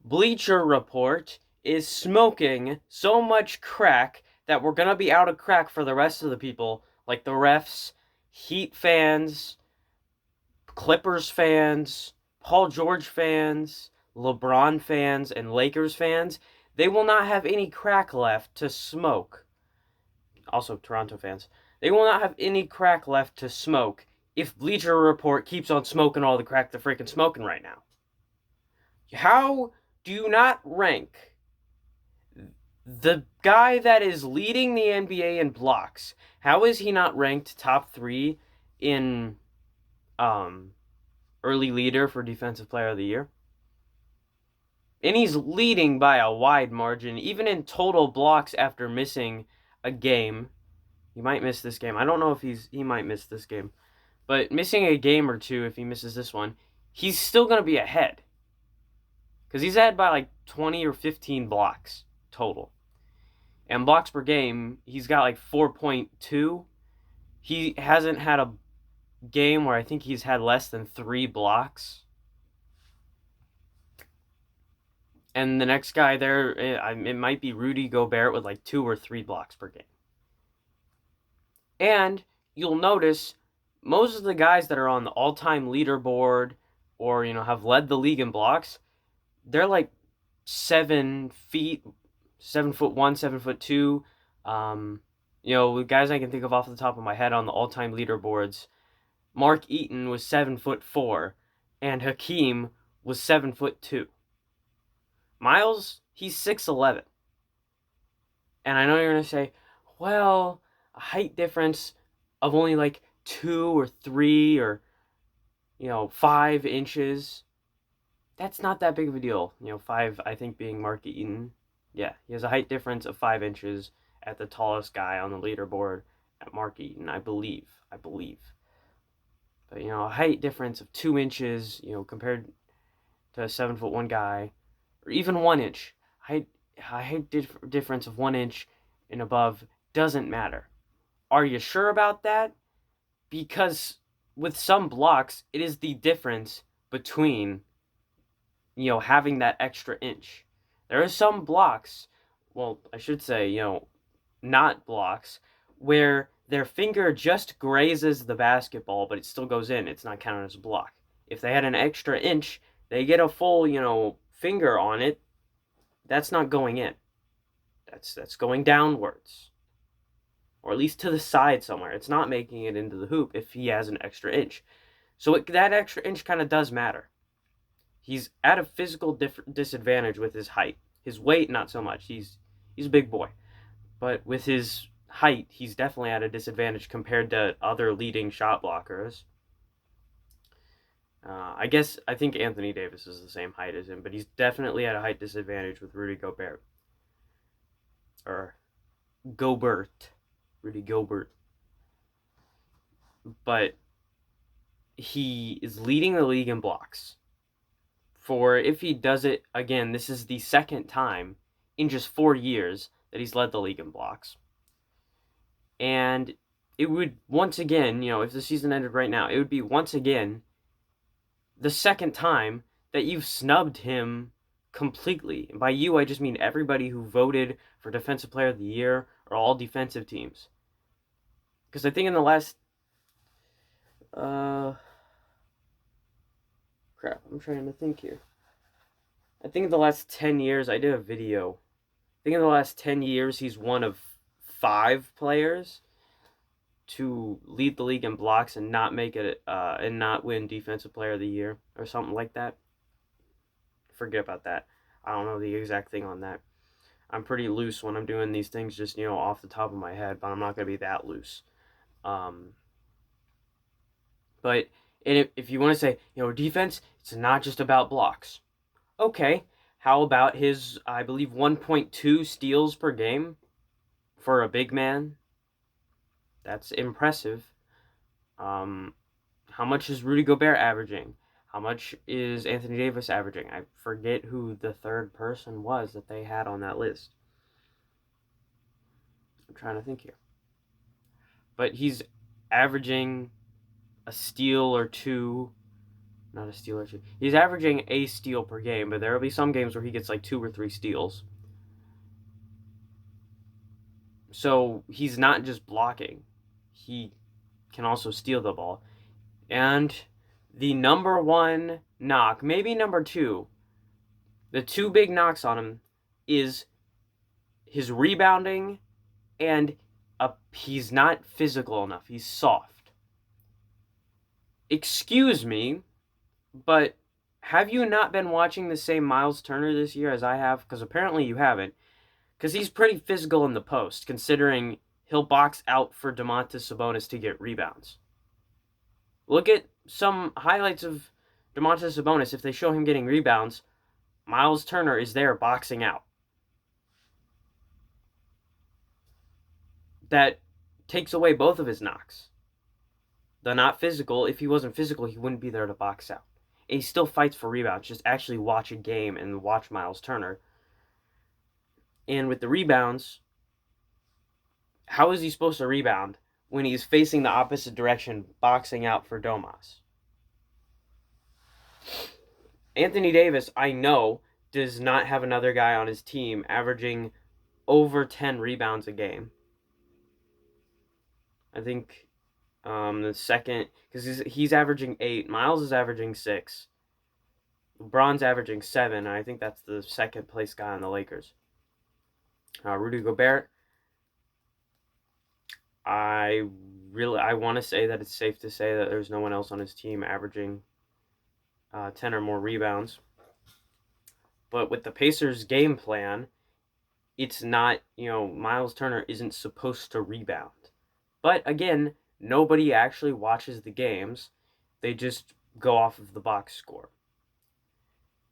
Bleacher Report is smoking so much crack that we're gonna be out of crack for the rest of the people, like the refs, Heat fans, Clippers fans, Paul George fans, LeBron fans, and Lakers fans. They will not have any crack left to smoke. Also, Toronto fans. They will not have any crack left to smoke if Bleacher Report keeps on smoking all the crack they're freaking smoking right now. How do you not rank the guy that is leading the NBA in blocks? How is he not ranked top 3 in early leader for defensive player of the year? And he's leading by a wide margin, even in total blocks after missing a game. He might miss this game. I don't know if he might miss this game. But missing a game or two, if he misses this one, he's still going to be ahead. Because he's ahead by like 20 or 15 blocks total. And blocks per game, he's got like 4.2. He hasn't had a game where I think he's had less than 3 blocks. And the next guy there, it might be Rudy Gobert with like 2 or 3 blocks per game. And you'll notice most of the guys that are on the all-time leaderboard or, have led the league in blocks, they're like 7 feet, 7'1", 7'2". Guys I can think of off the top of my head on the all-time leaderboards. Mark Eaton was 7'4", and Hakeem was 7'2". Miles, he's 6'11". And I know you're gonna say, well, a height difference of only like 2 or 3 or 5 inches. That's not that big of a deal. 5, I think, being Mark Eaton. Yeah, he has a height difference of 5 inches at the tallest guy on the leaderboard at Mark Eaton, I believe. But, a height difference of 2 inches, compared to a 7'1" guy, or even 1 inch. Height difference of 1 inch and above doesn't matter. Are you sure about that? Because with some blocks, it is the difference between having that extra inch. There are some blocks, well, I should say, not blocks, where their finger just grazes the basketball, but it still goes in. It's not counted as a block. If they had an extra inch, they get a full, finger on it. That's not going in. That's going downwards. Or at least to the side somewhere. It's not making it into the hoop if he has an extra inch. So that extra inch kind of does matter. He's at a physical disadvantage with his height. His weight, not so much. He's a big boy. But with his height, he's definitely at a disadvantage compared to other leading shot blockers. I think Anthony Davis is the same height as him, but he's definitely at a height disadvantage with Rudy Gobert. Or Gobert. Rudy Gobert. But he is leading the league in blocks. For if he does it again, this is the second time in just 4 years that he's led the league in blocks. And it would once again, if the season ended right now, it would be once again the second time that you've snubbed him completely. And by you, I just mean everybody who voted for Defensive Player of the Year or all defensive teams. Because I think in the last... crap, I'm trying to think here. I think in the last 10 years, I did a video. I think in the last 10 years, he's one of 5 players to lead the league in blocks and not make it and not win Defensive Player of the Year or something like that. Forget about that. I don't know the exact thing on that. I'm pretty loose when I'm doing these things, just off the top of my head, but I'm not gonna be that loose. But if you want to say defense, it's not just about blocks. Okay, how about his, I believe, 1.2 steals per game for a big man? That's impressive. How much is Rudy Gobert averaging? How much is Anthony Davis averaging? I forget who the third person was that they had on that list. I'm trying to think here. But he's averaging a steal or 2 Not a steal or two. He's averaging a steal per game, but there will be some games where he gets like 2 or 3 steals. So he's not just blocking, he can also steal the ball. And the number one knock, maybe number two, the two big knocks on him is his rebounding and he's not physical enough. He's soft. Excuse me, but have you not been watching the same Miles Turner this year as I have? Because apparently you haven't. Because he's pretty physical in the post, considering he'll box out for Domantas Sabonis to get rebounds. Look at some highlights of Domantas Sabonis. If they show him getting rebounds, Miles Turner is there boxing out. That takes away both of his knocks. The not physical, if he wasn't physical, he wouldn't be there to box out. And he still fights for rebounds. Just actually watch a game and watch Miles Turner. And with the rebounds, how is he supposed to rebound when he's facing the opposite direction, boxing out for Domas? Anthony Davis, I know, does not have another guy on his team averaging over 10 rebounds a game. I think the second, because he's averaging 8. Miles is averaging 6. LeBron's averaging 7. And I think that's the second place guy on the Lakers. Rudy Gobert, I want to say that it's safe to say that there's no one else on his team averaging 10 or more rebounds. But with the Pacers' game plan, it's not, Miles Turner isn't supposed to rebound. But again, nobody actually watches the games. They just go off of the box score.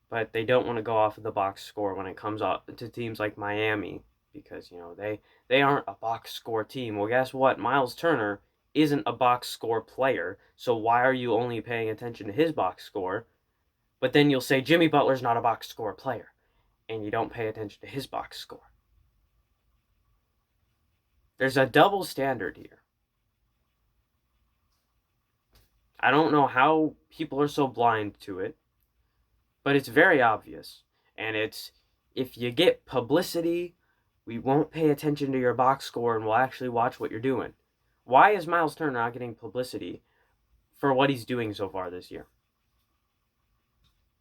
But they don't want to go off of the box score when it comes up to teams like Miami, because they aren't a box score team. Well, guess what? Miles Turner isn't a box score player, so why are you only paying attention to his box score? But then you'll say Jimmy Butler's not a box score player, and you don't pay attention to his box score. There's a double standard here. I don't know how people are so blind to it, but it's very obvious. And it's, if you get publicity, we won't pay attention to your box score and we'll actually watch what you're doing. Why is Miles Turner not getting publicity for what he's doing so far this year?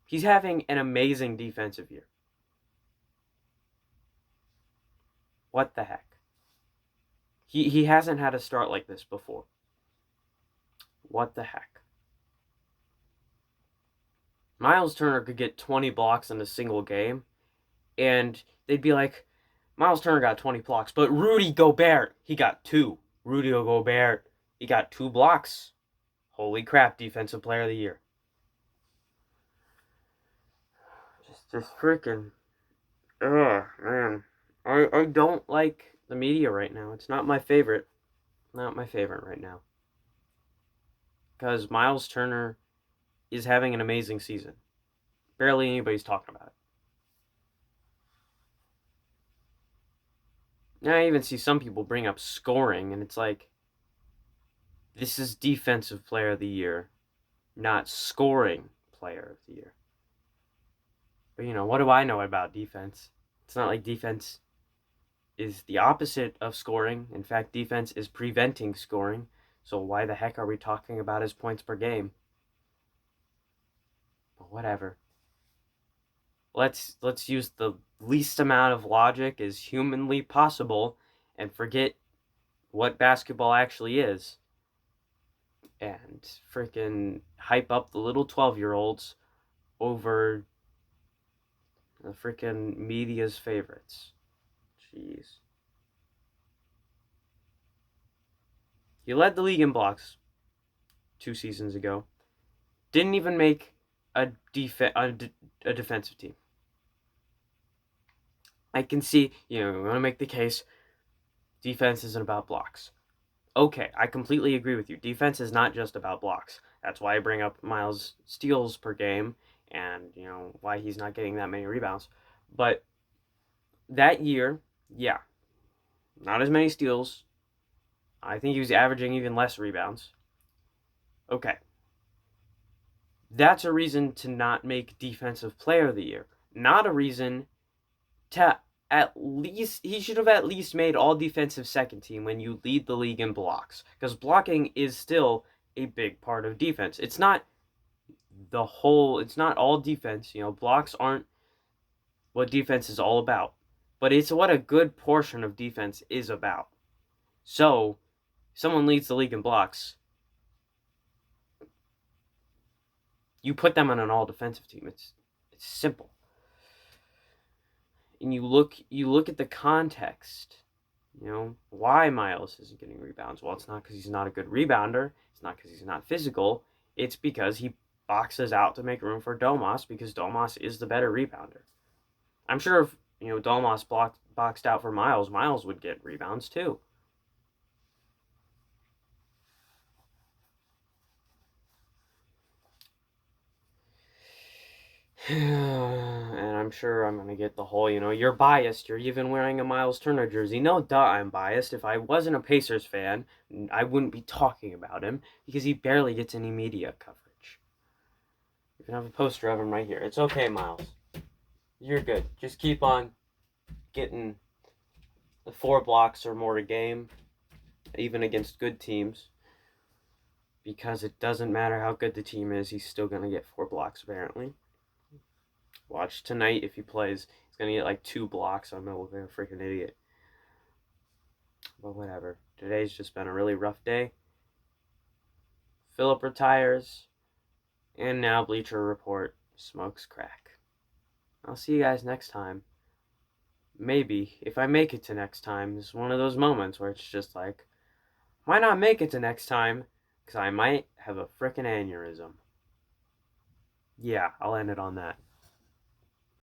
He's having an amazing defensive year. What the heck? He hasn't had a start like this before. What the heck? Miles Turner could get 20 blocks in a single game, and they'd be like, Miles Turner got 20 blocks, but Rudy Gobert, he got 2. Rudy Gobert, he got 2 blocks. Holy crap, Defensive Player of the Year. Just freaking, man. I don't like the media right now. It's not my favorite. Not my favorite right now. Because Miles Turner is having an amazing season. Barely anybody's talking about it. I even see some people bring up scoring, and it's like, this is Defensive Player of the Year, not Scoring Player of the Year. But, what do I know about defense? It's not like defense is the opposite of scoring. In fact, defense is preventing scoring. So why the heck are we talking about his points per game? But whatever. Let's use the least amount of logic as humanly possible and forget what basketball actually is. And freaking hype up the little 12-year-olds over the freaking media's favorites. Jeez. He led the league in blocks 2 seasons ago. Didn't even make a defensive team. I can see, we want to make the case defense isn't about blocks. Okay, I completely agree with you. Defense is not just about blocks. That's why I bring up Miles' steals per game and, why he's not getting that many rebounds. But that year, yeah, not as many steals. I think he was averaging even less rebounds. Okay. That's a reason to not make Defensive Player of the Year. Not a reason to at least, he should have at least made all defensive second team when you lead the league in blocks. Because blocking is still a big part of defense. It's not it's not all defense. Blocks aren't what defense is all about. But it's what a good portion of defense is about. So, someone leads the league in blocks, you put them on an all defensive team. It's simple. And you look at the context. Why Miles isn't getting rebounds? Well, it's not because he's not a good rebounder. It's not because he's not physical. It's because he boxes out to make room for Domas, because Domas is the better rebounder. I'm sure if Domas boxed out for Miles, Miles would get rebounds too. And I'm sure I'm going to get the whole, you're biased. You're even wearing a Miles Turner jersey. No, duh, I'm biased. If I wasn't a Pacers fan, I wouldn't be talking about him because he barely gets any media coverage. You can have a poster of him right here. It's okay, Miles. You're good. Just keep on getting the 4 blocks or more a game, even against good teams, because it doesn't matter how good the team is, he's still going to get 4 blocks, apparently. Watch tonight, if he plays, he's going to get like 2 blocks. I'm going to look like a freaking idiot. But whatever. Today's just been a really rough day. Phillip retires. And now Bleacher Report smokes crack. I'll see you guys next time. Maybe, if I make it to next time, it's one of those moments where it's just like, why not make it to next time? Because I might have a frickin' aneurysm. Yeah, I'll end it on that.